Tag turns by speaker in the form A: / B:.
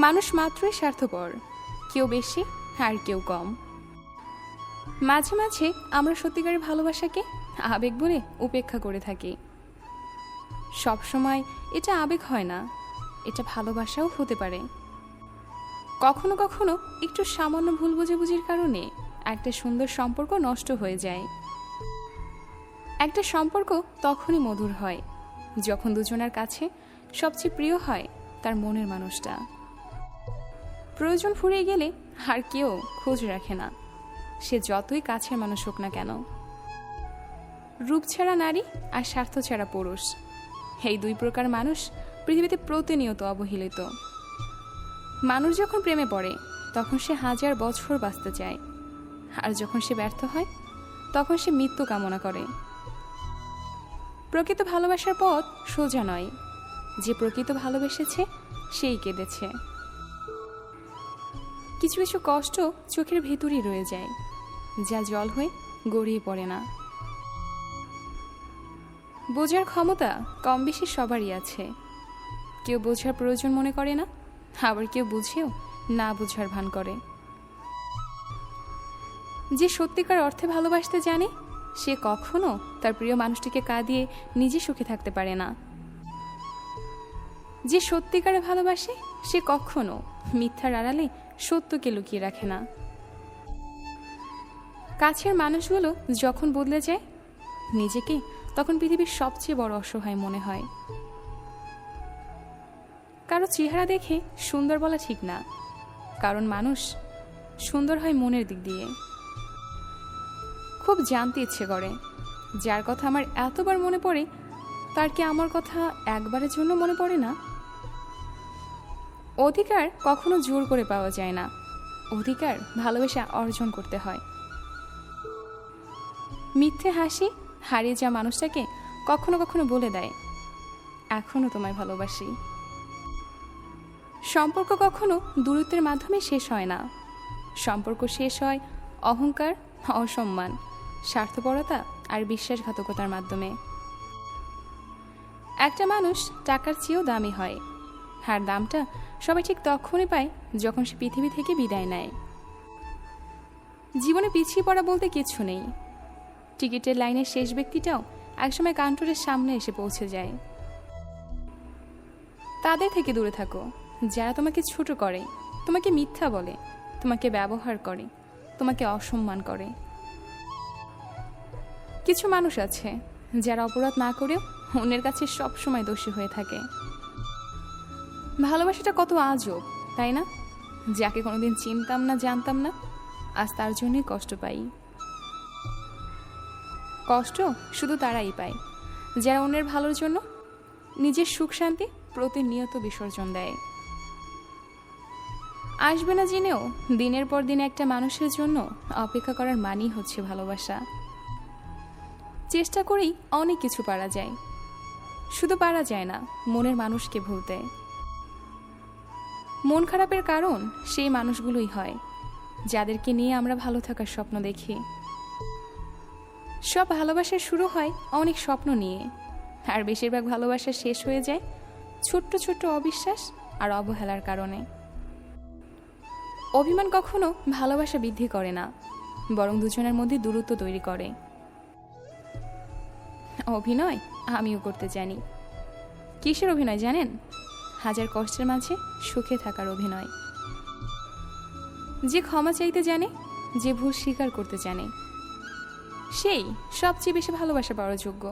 A: মানুষ মাত্রই স্বার্থপর, কেউ বেশি আর কেউ কম। মাঝে মাঝে আমরা সত্যিকারের ভালোবাসাকে আবেগ বলে উপেক্ষা করে থাকি। সব সময় এটা আবেগ হয় না, এটা ভালোবাসাও হতে পারে। কখনো কখনো একটু সামান্য ভুল বোঝাবুঝির কারণে একটা সুন্দর সম্পর্ক নষ্ট হয়ে যায়। একটা সম্পর্ক তখনই মধুর হয় যখন দুজনের কাছে সবচেয়ে প্রিয় হয় তার মনের মানুষটা। প্রয়োজন ফুরিয়ে গেলে আর কেউ খোঁজ রাখে না, সে যতই কাছের মানুষ হোক না কেন। রূপ ছাড়া নারী আর স্বার্থ ছাড়া পুরুষ, এই দুই প্রকার মানুষ পৃথিবীতে প্রতিনিয়ত অবহেলিত। মানুষ যখন প্রেমে পড়ে তখন সে 1000 বছর বাঁচতে চায়, আর যখন সে ব্যর্থ হয় তখন সে মৃত্যু কামনা করে। প্রকৃত ভালোবাসার পথ সোজা নয়, যে প্রকৃত ভালোবেসেছে সেই কেঁদেছে। কিছু কিছু কষ্ট চোখের ভেতরই রয়ে যায়, যা জল হয়ে গড়িয়ে পড়ে না। বোঝার ক্ষমতা কম বেশি সবারই আছে, কেউ বোঝার প্রয়োজন মনে করে না, আবার কেউ বুঝেও না বোঝার ভান করে। যে সত্যিকার অর্থে ভালোবাসতে জানে সে কখনো তার প্রিয় মানুষটিকে কাঁদিয়ে নিজে সুখে থাকতে পারে না। যে সত্যিকারে ভালোবাসে সে কখনো মিথ্যার আড়ালে সত্যকে লুকিয়ে রাখে না। কাছের মানুষগুলো যখন বদলে যায় নিজেকে, তখন পৃথিবীর সবচেয়ে বড় অসহায় মনে হয়। কারো চেহারা দেখে সুন্দর বলা ঠিক না, কারণ মানুষ সুন্দর হয় মনের দিক দিয়ে। খুব জানতে ইচ্ছে করে যার কথা আমার এতবার মনে পড়ে তার কি আমার কথা একবারের জন্য মনে পড়ে না। অধিকার কখনো জোর করে পাওয়া যায় না, অধিকার ভালোবাসা অর্জন করতে হয়। মিথ্যে হাসি হারিয়ে যাওয়া মানুষটাকে কখনো কখনো বলে দেয় এখনো তোমায় ভালোবাসি। সম্পর্ক কখনো দূরত্বের মাধ্যমে শেষ হয় না, সম্পর্ক শেষ হয় অহংকার, অসম্মান, স্বার্থপরতা আর বিশ্বাসঘাতকতার মাধ্যমে। একটা মানুষ টাকার চেয়েও দামি হয়, আর দামটা সবাই ঠিক তখনই পায় যখন সে পৃথিবী থেকে বিদায় নেয়। জীবনে পিছিয়ে পড়া বলতে কিছু নেই, টিকিটের লাইনের শেষ ব্যক্তিটাও একসময় কাউন্টারের সামনে এসে পৌঁছে যায়। তাদের থেকে দূরে থাকো যারা তোমাকে ছোট করে, তোমাকে মিথ্যা বলে, তোমাকে ব্যবহার করে, তোমাকে অসম্মান করে। কিছু মানুষ আছে যারা অপরাধ না করেও অন্যের কাছে সব সময় দোষী হয়ে থাকে। ভালোবাসাটা কত আজব, তাই না? যাকে কোনোদিন চিনতাম না, জানতাম না, আজ তার জন্যই কষ্ট পাই। কষ্ট শুধু তারাই পায় যারা অন্যের ভালোর জন্য নিজের সুখ শান্তি প্রতিনিয়ত বিসর্জন দেয়। আসবে না জেনেও দিনের পর দিন একটা মানুষের জন্য অপেক্ষা করার মানেই হচ্ছে ভালোবাসা। চেষ্টা করেই অনেক কিছু পারা যায়, শুধু পারা যায় না মনের মানুষকে ভুলতে। মন খারাপের কারণ সেই মানুষগুলোই হয় যাদেরকে নিয়ে আমরা ভালো থাকার স্বপ্ন দেখি। সব ভালোবাসা শুরু হয় অনেক স্বপ্ন নিয়ে, আর বেশিরভাগ ভালোবাসা শেষ হয়ে যায় ছোট্ট ছোট্ট অবিশ্বাস আর অবহেলার কারণে। অভিমান কখনো ভালোবাসা বৃদ্ধি করে না, বরং দুজনের মধ্যে দূরত্ব তৈরি করে। অভিনয় আমিও করতে জানি। কিসের অভিনয় জানেন? 1000 কষ্টের মাঝে সুখে থাকার অভিনয়। যে ক্ষমা চাইতে জানে, যে ভুল স্বীকার করতে জানে, সেই সবচেয়ে বেশি ভালোবাসা পাওয়ার যোগ্য।